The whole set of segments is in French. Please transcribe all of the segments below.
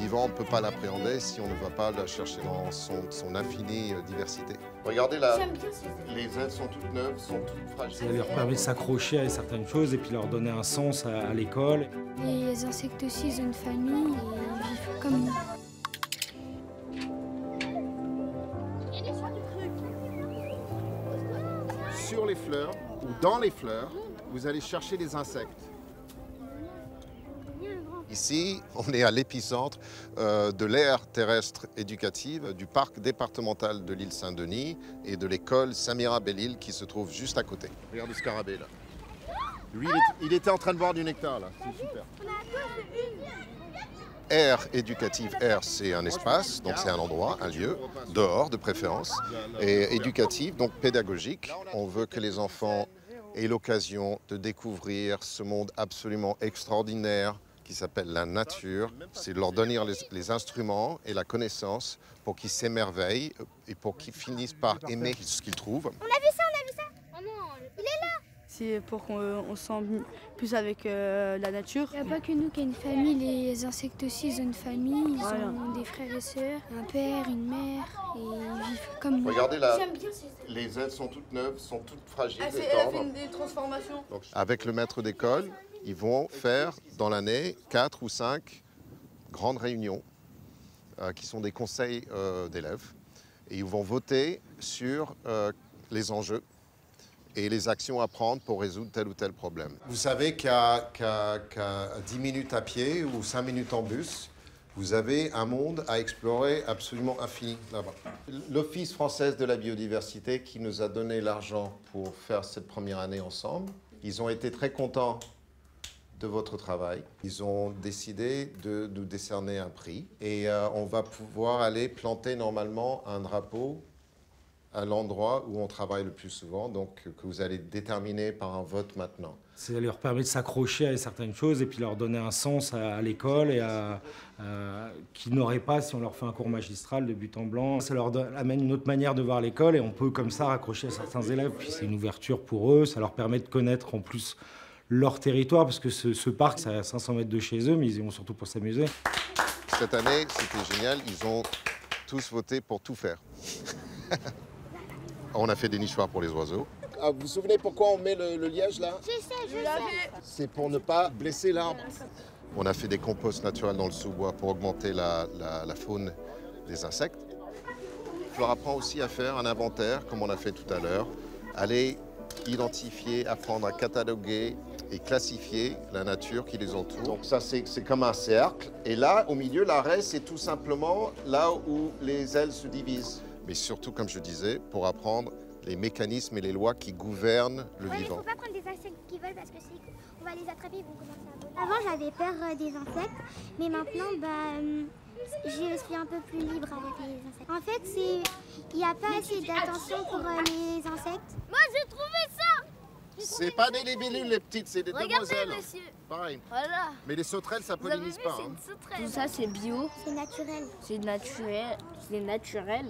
vivant, on ne peut pas l'appréhender si on ne va pas la chercher dans son infinie diversité. Regardez là, les ailes sont toutes neuves, sont toutes fragiles. Ça leur permet de s'accrocher à certaines choses et puis leur donner un sens à l'école. Les insectes aussi, ils ont une famille et ils vivent comme nous. Sur les fleurs ou dans les fleurs, vous allez chercher des insectes. Ici, on est à l'épicentre de l'aire terrestre éducative du parc départemental de l'île Saint-Denis et de l'école Samira Bellil qui se trouve juste à côté. Regarde le scarabée là. Lui, il était en train de boire du nectar là, c'est super. Aire éducative, aire c'est un espace, donc c'est un endroit, un lieu, dehors de préférence, et éducative, donc pédagogique. On veut que les enfants aient l'occasion de découvrir ce monde absolument extraordinaire qui s'appelle la nature. C'est de leur donner les instruments et la connaissance pour qu'ils s'émerveillent et pour qu'ils finissent par aimer ce qu'ils trouvent. On a vu ça, on a vu ça. Oh non, il est là. C'est pour qu'on se sente plus avec la nature. Il n'y a pas que nous qui avons une famille, les insectes aussi, ils ont une famille, ils ont des frères et sœurs, un père, une mère, et ils vivent comme nous. Regardez là, les ailes sont toutes neuves, sont toutes fragiles et Elle a tendres. fait des transformations. Donc, avec le maître d'école, ils vont faire dans l'année 4 ou 5 grandes réunions qui sont des conseils d'élèves. Et ils vont voter sur les enjeux et les actions à prendre pour résoudre tel ou tel problème. Vous savez qu'à 10 minutes à pied ou 5 minutes en bus, vous avez un monde à explorer absolument infini là-bas. L'Office français de la biodiversité qui nous a donné l'argent pour faire cette première année ensemble, ils ont été très contents de votre travail. Ils ont décidé de nous décerner un prix et on va pouvoir aller planter normalement un drapeau à l'endroit où on travaille le plus souvent, donc que vous allez déterminer par un vote maintenant. Ça leur permet de s'accrocher à certaines choses et puis leur donner un sens à l'école et qu'ils n'auraient pas si on leur fait un cours magistral de but en blanc. Ça leur amène une autre manière de voir l'école et on peut comme ça raccrocher à certains élèves. Puis c'est une ouverture pour eux, ça leur permet de connaître en plus leur territoire parce que ce parc, c'est à 500 mètres de chez eux, mais ils y vont surtout pour s'amuser. Cette année, c'était génial, ils ont tous voté pour tout faire. On a fait des nichoirs pour les oiseaux. Ah, vous vous souvenez pourquoi on met le liège là? Je sais. C'est pour ne pas blesser l'arbre. On a fait des composts naturels dans le sous-bois pour augmenter la faune des insectes. Je leur apprends aussi à faire un inventaire, comme on a fait tout à l'heure. Aller identifier, apprendre à cataloguer et classifier la nature qui les entoure. Donc ça, c'est comme un cercle. Et là, au milieu, l'arrêt, c'est tout simplement là où les ailes se divisent. Mais surtout, comme je disais, pour apprendre les mécanismes et les lois qui gouvernent le vivant. Il ne faut pas prendre des insectes qui volent parce que on va les attraper, ils vont commencer à voler. Avant, j'avais peur des insectes, mais maintenant, je suis un peu plus libre avec les insectes. En fait, il n'y a pas assez d'attention pour les insectes. Moi, j'ai trouvé ça. C'est pas des libellules, les petites, c'est des demoiselles. Regardez, monsieur. Pareil. Voilà. Mais les sauterelles, ça Vous avez pollinise vu, pas. c'est Hein. une sauterelle. Tout ça, c'est bio, C'est naturel. c'est naturel.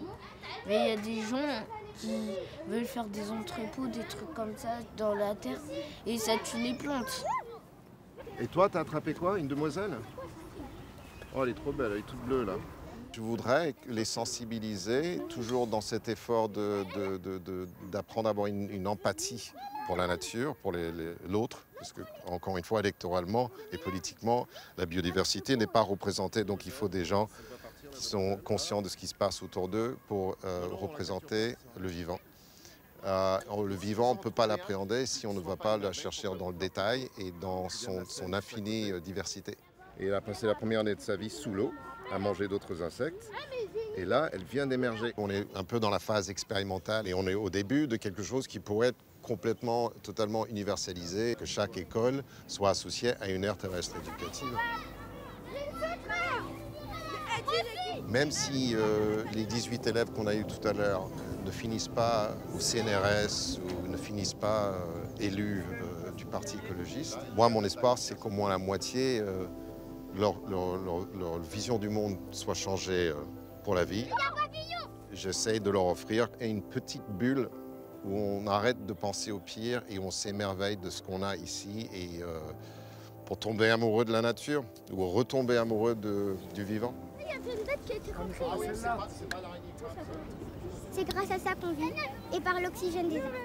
Mais il y a des gens qui veulent faire des entrepôts, des trucs comme ça dans la terre et ça tue les plantes. Et toi, t'as attrapé quoi? Une demoiselle? Oh, elle est trop belle, elle est toute bleue là. Je voudrais les sensibiliser, toujours dans cet effort d'apprendre à avoir une empathie pour la nature, pour l'autre, parce que, encore une fois, électoralement et politiquement, la biodiversité n'est pas représentée, donc il faut des gens qui sont conscients de ce qui se passe autour d'eux pour représenter le vivant. Le vivant, on ne peut pas l'appréhender si on ne va pas la chercher dans le détail et dans son infinie diversité. Et elle a passé la première année de sa vie sous l'eau, à manger d'autres insectes. Et là, elle vient d'émerger. On est un peu dans la phase expérimentale et on est au début de quelque chose qui pourrait être complètement, totalement universalisé, que chaque école soit associée à une aire terrestre éducative. Même si les 18 élèves qu'on a eus tout à l'heure ne finissent pas au CNRS ou ne finissent pas élus du Parti écologiste, moi, mon espoir, c'est qu'au moins la moitié, leur vision du monde soit changée pour la vie. J'essaie de leur offrir une petite bulle où on arrête de penser au pire et on s'émerveille de ce qu'on a ici et pour tomber amoureux de la nature ou retomber amoureux du vivant. qui a été recréé. C'est grâce à ça qu'on vit et par l'oxygène des arbres.